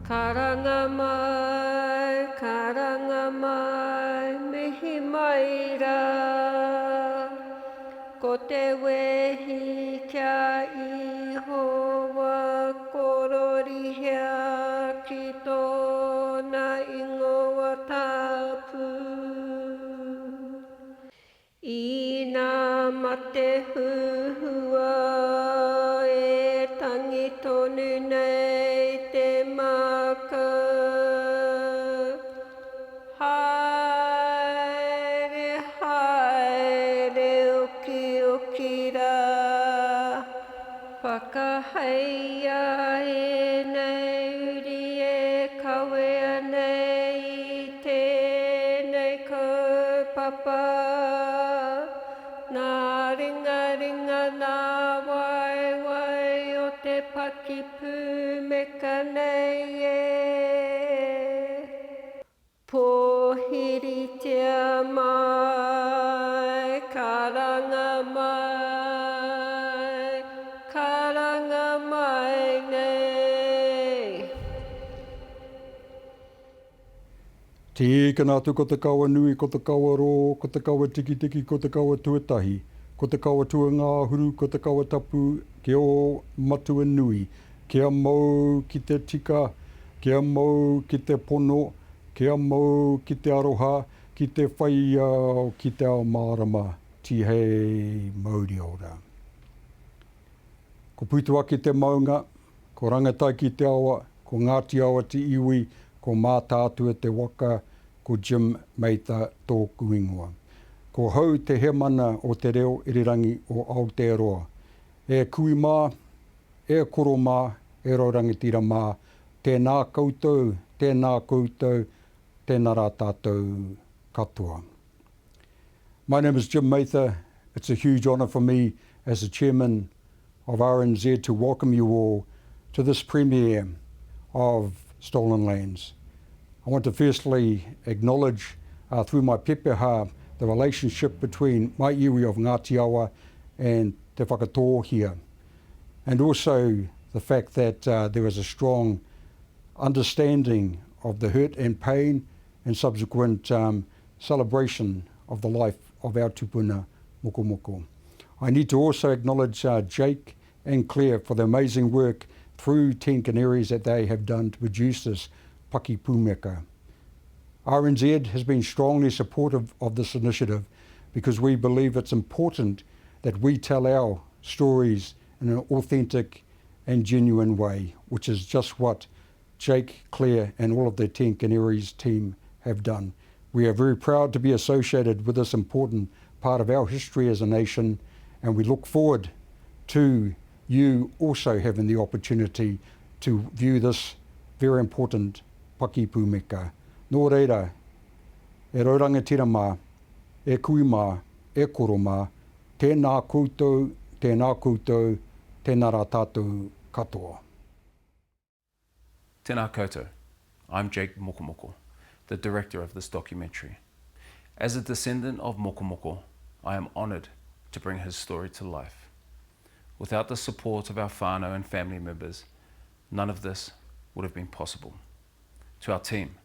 Karanga mai, mihi mai rā. Ko te wehi kia iho wa kororihia ki tōna ingoa tāpū. I nā mate huhua e tangi tonu nei te maka. Haere, haere, oki oki rā. Whakaheia e nei uri e kawea nei tēnei kaupapa. Nā ringa ringa nā wai wai o te pakipu meka nei e. Pōhiritia mai, karanga mai nei. Te kanātu ko te kaua nui, ko te kaua rō, ko te kaua tiki tiki, ko te kaua tuatahi, ko te kaua tua ngāhuru, ko te kaua tapu, ke o matua nui, kia mau ki te tika, kia mau ki te pono, kia mau ki te aroha, ki te whai au, ki te ao mārama, tihei mōhiotanga. Ko putua ki te maunga, ko rangatai ki te awa, ko Ngāti awa te iwi, ko mātātua te waka, ko Jim Meita tōku ingoa. Ko hau te he mana o te reo irirangi o Aotearoa. E kui mā, e koro mā, e raurangatira mā, tēnā koutou, tēnā koutou, tēnā rā tātou katoa. My name is Jim Meita. It's a huge honour for me as the chairman of RNZ to welcome you all to this premiere of Stolen Lands. I want to firstly acknowledge through my pepeha the relationship between my iwi of Ngāti Awa and te whakatō here, and also the fact that there is a strong understanding of the hurt and pain and subsequent celebration of the life of our tupuna mokomoko. I need to also acknowledge Jake and Claire for the amazing work through 10 Canaries that they have done to produce this paki pūmeka. RNZ has been strongly supportive of this initiative because we believe it's important that we tell our stories in an authentic and genuine way, which is just what Jake, Claire and all of the 10 Canaries team have done. We are very proud to be associated with this important part of our history as a nation, and we look forward to you also having the opportunity to view this very important paki pūmeka. Nō reira, e raurangatira mā, e kui mā, e koro mā, tēnā koutou, tēnā rā tātou katoa. Tēnā koutou. I'm Jake Mokomoko, the director of this documentary. As a descendant of Mokomoko, I am honoured to bring his story to life. Without the support of our whānau and family members, none of this would have been possible. To our team,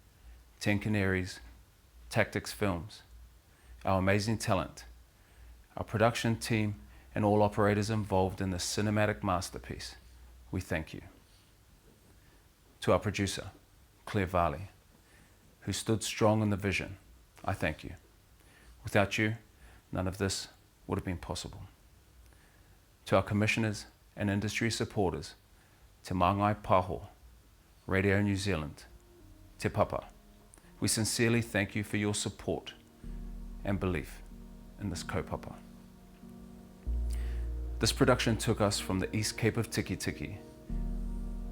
10 Canaries, Tactics Films, our amazing talent, our production team and all operators involved in this cinematic masterpiece, we thank you. To our producer, Claire Varley, who stood strong in the vision, I thank you. Without you, none of this would have been possible. To our commissioners and industry supporters, Te Māngai Pāho, Radio New Zealand, Te Papa, we sincerely thank you for your support and belief in this kaupapa. This production took us from the East Cape of Tiki Tiki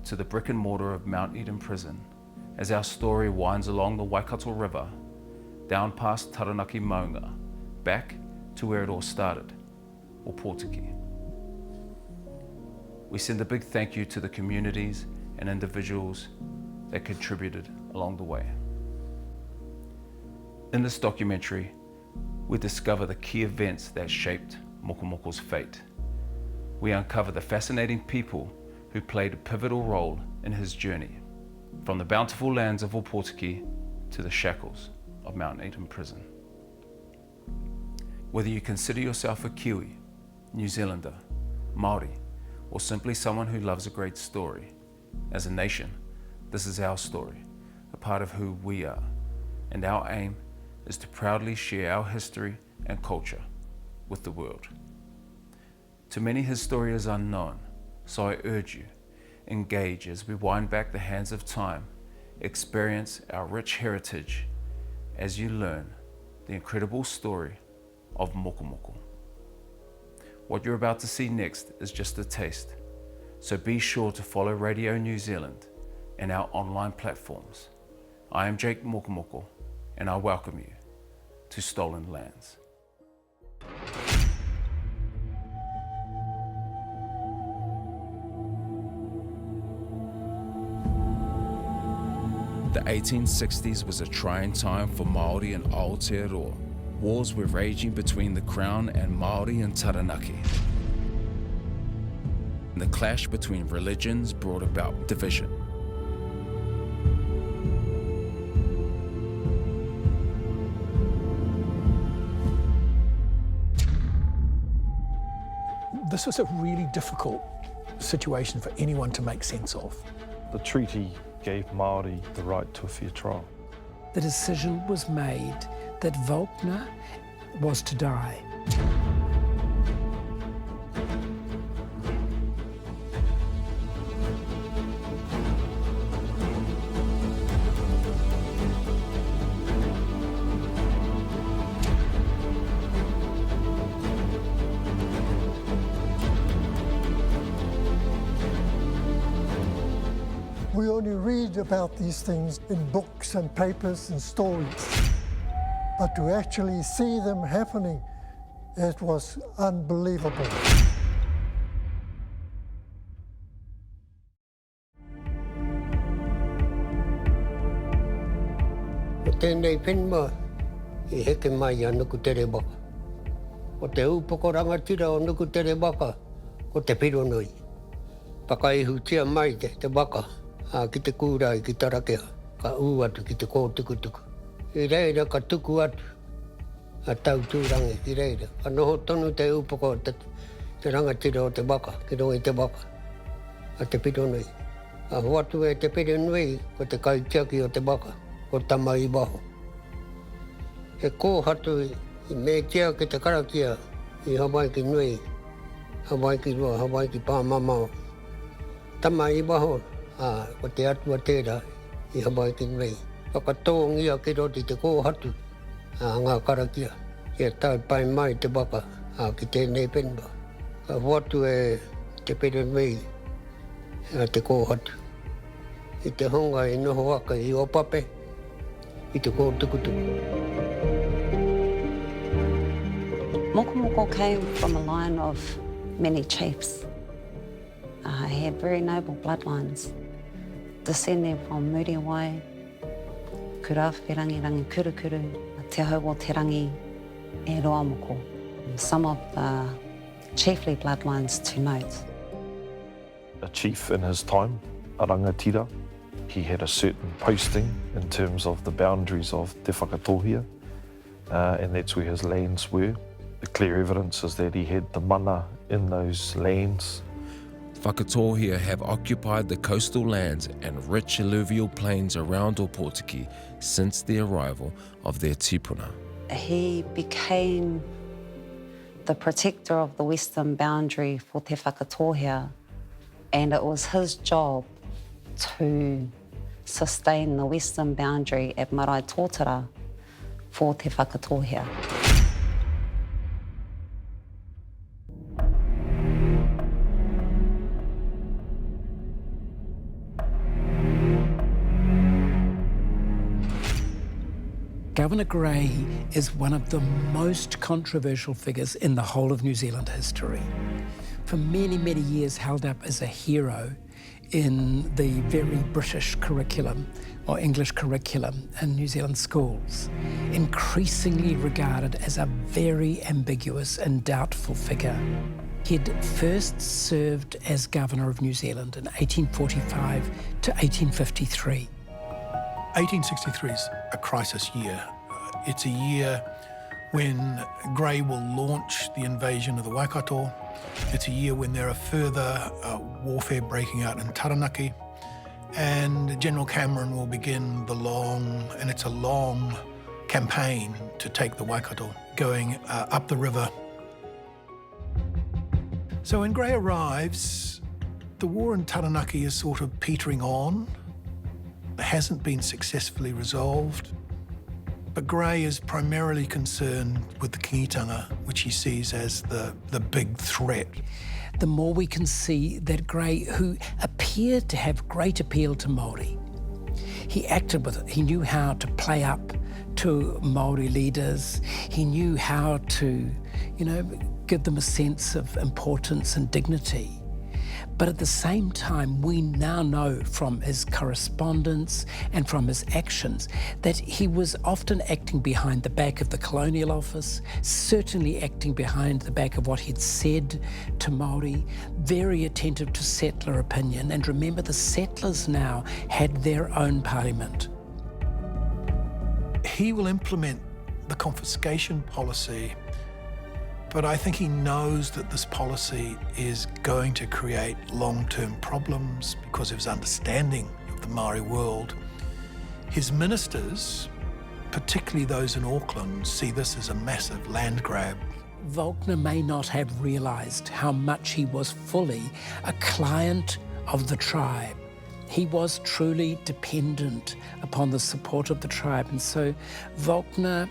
to the brick and mortar of Mount Eden Prison as our story winds along the Waikato River, down past Taranaki Maunga, back to where it all started, Opotiki. We send a big thank you to the communities and individuals that contributed along the way. In this documentary, we discover the key events that shaped Mokomoko's fate. We uncover the fascinating people who played a pivotal role in his journey. from the bountiful lands of Opotiki to the shackles of Mount Eden prison. Whether you consider yourself a Kiwi, New Zealander, Māori, or simply someone who loves a great story, as a nation, this is our story, a part of who we are, and our aim is to proudly share our history and culture with the world. To many, his story is unknown, so I urge you, engage as we wind back the hands of time, experience our rich heritage as you learn the incredible story of mokomoko. What you're about to see next is just a taste, so be sure to follow Radio New Zealand and our online platforms. I am Jake Mokomoko, and I welcome you to Stolen Lands. The 1860s was a trying time for Māori in Aotearoa. Wars were raging between the Crown and Māori in Taranaki. The clash between religions brought about division. This was a really difficult situation for anyone to make sense of. The treaty gave Māori the right to a fair trial. The decision was made that Volkner was to die. We only read about these things in books and papers and stories. But to actually see them happening, it was unbelievable. O tēnei whenua, I heke mai a nuku tere waka. O te upoko rangatira o nuku tere waka, o te pironui. Pakaihu tia mai te waka, ki te kūrai ki tarakea, ka ū atu ki te kōtukutuku. I reira ka tuku atu, a tautūrangi I reira. Ka noho tonu te upoko te rangatira o te waka, ki rongi te waka, a te pironui. A hoatu e te pironui, ko te kaitiaki o te waka, ko tama I waho. E kōhatu I me tia ki te karakia, I Hawaii ki nui, Hawaii ki roa, Hawaii ki pāmamao. Tama I waho, ko te atua tērā, I Hawaii ki nui. Whakatōngia ki roti te kōhatu, ngā karakia. Ia tai pai mai te waka, ki tēnei whenua. Ka hoatu e te pironui, te kōhatu. I te honga I noho aka I opape, I te kōtukutuku. Mokomoko came from a line of many chiefs. He had very noble bloodlines, descending from Muriwai, Kurawhirangi rangi kurukuru, Te Hau o Te Rangi, e Roamoko. Some of the chiefly bloodlines to note. A chief in his time, a rangatira, he had a certain posting in terms of the boundaries of Te Whakatohia, and that's where his lands were. The clear evidence is that he had the mana in those lands. Whakatohia have occupied the coastal lands and rich alluvial plains around Opotiki since the arrival of their tipuna. He became the protector of the western boundary for Te Whakatohia, and it was his job to sustain the western boundary at Marae Tōtara for Te Whakatohia. Governor Grey is one of the most controversial figures in the whole of New Zealand history. For many, many years held up as a hero in the very British curriculum or English curriculum in New Zealand schools, increasingly regarded as a very ambiguous and doubtful figure. He'd first served as Governor of New Zealand in 1845 to 1853. 1863 is a crisis year. It's a year when Grey will launch the invasion of the Waikato. It's a year when there are further warfare breaking out in Taranaki. And General Cameron will begin the long campaign to take the Waikato, going up the river. So when Grey arrives, the war in Taranaki is sort of petering on. It hasn't been successfully resolved. But Grey is primarily concerned with the kingitanga, which he sees as the big threat. The more we can see that Grey, who appeared to have great appeal to Māori, he acted with it. He knew how to play up to Māori leaders. He knew how to, give them a sense of importance and dignity. But at the same time, we now know from his correspondence and from his actions that he was often acting behind the back of the Colonial Office, certainly acting behind the back of what he'd said to Māori, very attentive to settler opinion. And remember, the settlers now had their own parliament. He will implement the confiscation policy, but I think he knows that this policy is going to create long-term problems because of his understanding of the Māori world. His ministers, particularly those in Auckland, see this as a massive land grab. Volkner may not have realised how much he was fully a client of the tribe. He was truly dependent upon the support of the tribe, and so Volkner,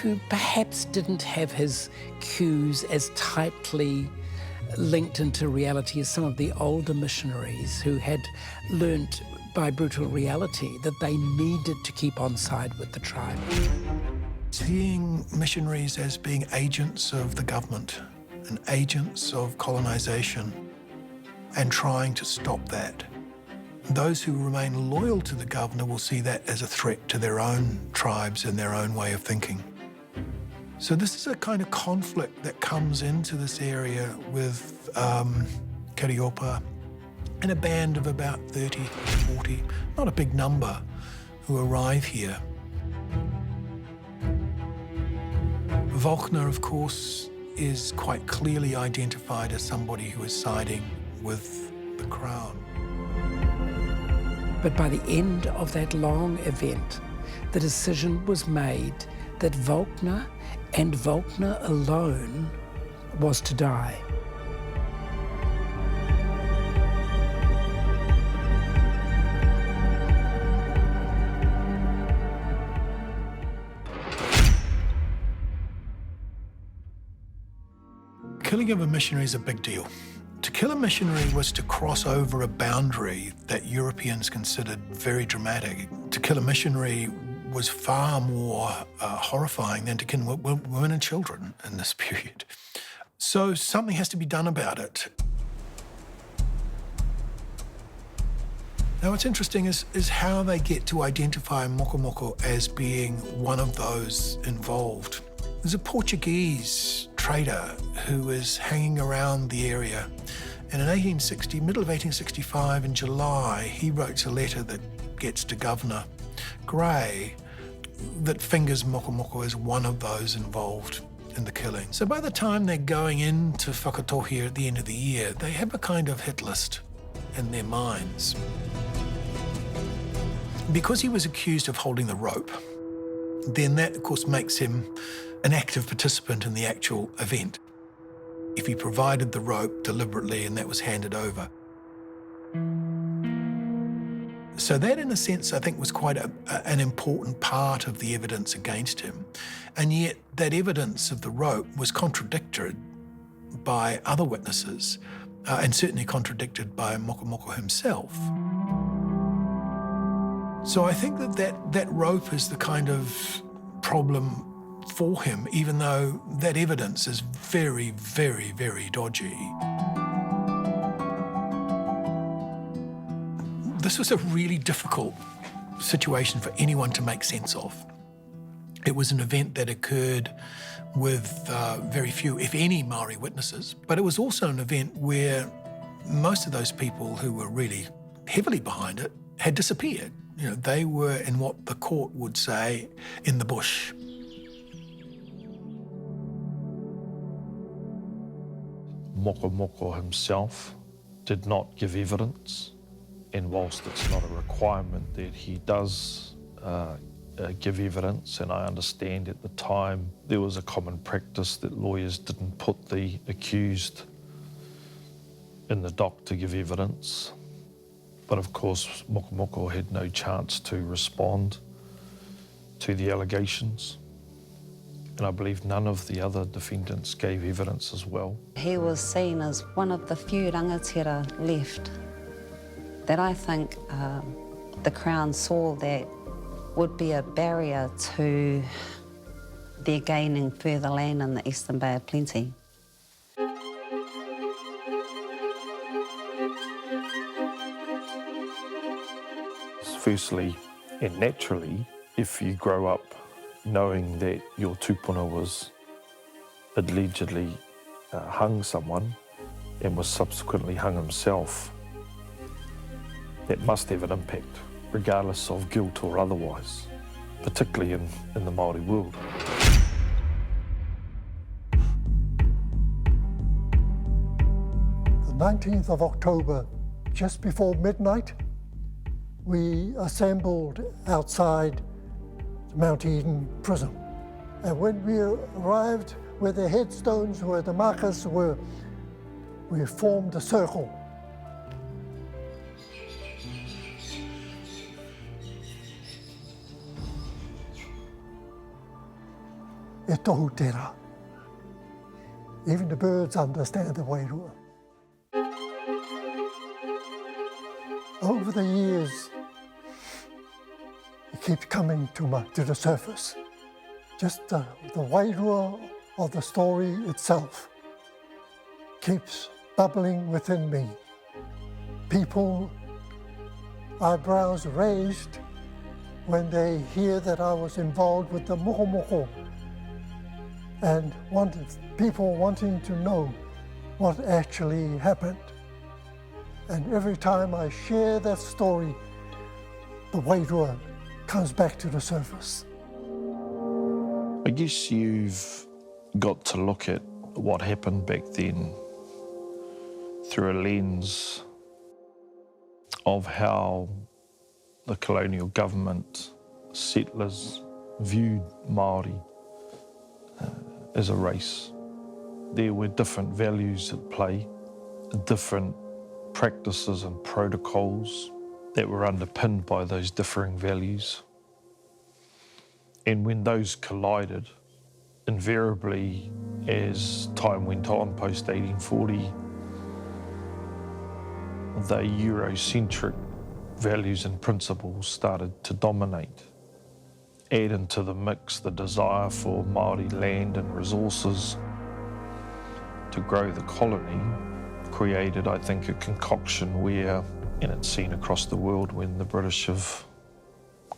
who perhaps didn't have his cues as tightly linked into reality as some of the older missionaries who had learnt by brutal reality that they needed to keep on side with the tribe. Seeing missionaries as being agents of the government and agents of colonisation and trying to stop that. Those who remain loyal to the governor will see that as a threat to their own tribes and their own way of thinking. So this is a kind of conflict that comes into this area with Kariopa and a band of about 30, 40, not a big number, who arrive here. Volkner, of course, is quite clearly identified as somebody who is siding with the Crown. But by the end of that long event, the decision was made that Volkner and Volkner alone was to die. Killing of a missionary is a big deal. To kill a missionary was to cross over a boundary that Europeans considered very dramatic. To kill a missionary was far more horrifying than to kill women and children in this period. So something has to be done about it. Now what's interesting is how they get to identify Mokomoko as being one of those involved. There's a Portuguese trader who is hanging around the area, and in middle of 1865, in July, he wrote a letter that gets to Governor Grey that fingers Mokomoko as one of those involved in the killing. So by the time they're going into Whakatohia at the end of the year, they have a kind of hit list in their minds. Because he was accused of holding the rope, then that, of course, makes him an active participant in the actual event. If he provided the rope deliberately and that was handed over. So that, in a sense, I think was quite an important part of the evidence against him. And yet that evidence of the rope was contradicted by other witnesses, and certainly contradicted by Mokomoko himself. So I think that rope is the kind of problem for him, even though that evidence is very, very, very dodgy. This was a really difficult situation for anyone to make sense of. It was an event that occurred with very few, if any, Māori witnesses, but it was also an event where most of those people who were really heavily behind it had disappeared. You know, they were in what the court would say, in the bush. Mokomoko himself did not give evidence, and whilst it's not a requirement that he does give evidence, and I understand at the time there was a common practice that lawyers didn't put the accused in the dock to give evidence. But of course, Mokomoko had no chance to respond to the allegations. And I believe none of the other defendants gave evidence as well. He was seen as one of the few rangatira left that I think the Crown saw that would be a barrier to their gaining further land in the Eastern Bay of Plenty. Firstly, and naturally, if you grow up knowing that your tupuna was allegedly hung someone and was subsequently hung himself, that must have an impact, regardless of guilt or otherwise, particularly in the Māori world. The 19th of October, just before midnight, we assembled outside Mount Eden prison. And when we arrived where the headstones, where the markers were, we formed a circle. E tohu tērā. Even the birds understand the wairua. Over the years, it keeps coming to the surface. Just the wairua of the story itself keeps bubbling within me. People, eyebrows raised when they hear that I was involved with the mokomoko, and people wanting to know what actually happened. And every time I share that story, the wairua comes back to the surface. I guess you've got to look at what happened back then through a lens of how the colonial government, settlers, viewed Māori as a race. There were different values at play, different practices and protocols that were underpinned by those differing values. And when those collided, invariably, as time went on post-1840, the Eurocentric values and principles started to dominate. Add into the mix the desire for Māori land and resources to grow the colony, created, I think, a concoction where, and it's seen across the world when the British have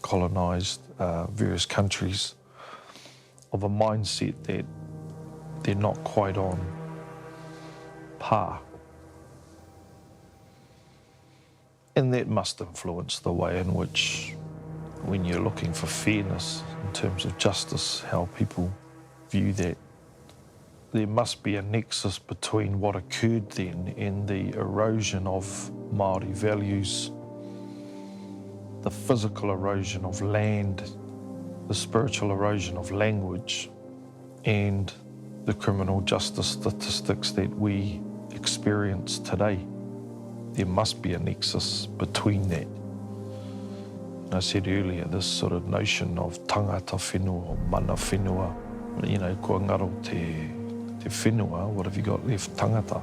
colonised various countries, of a mindset that they're not quite on par. And that must influence the way in which, when you're looking for fairness in terms of justice, how people view that. There must be a nexus between what occurred then and the erosion of Māori values, the physical erosion of land, the spiritual erosion of language, and the criminal justice statistics that we experience today. There must be a nexus between that. And I said earlier, this sort of notion of tangata whenua or mana whenua, you know, kua ngaro te whenua, what have you got left? Tangata.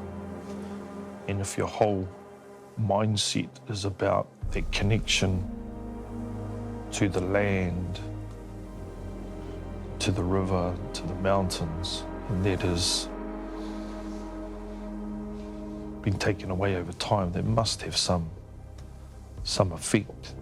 And if your whole mindset is about that connection to the land, to the river, to the mountains, and that has been taken away over time, that must have some effect.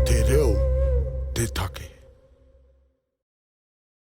te reo, te take.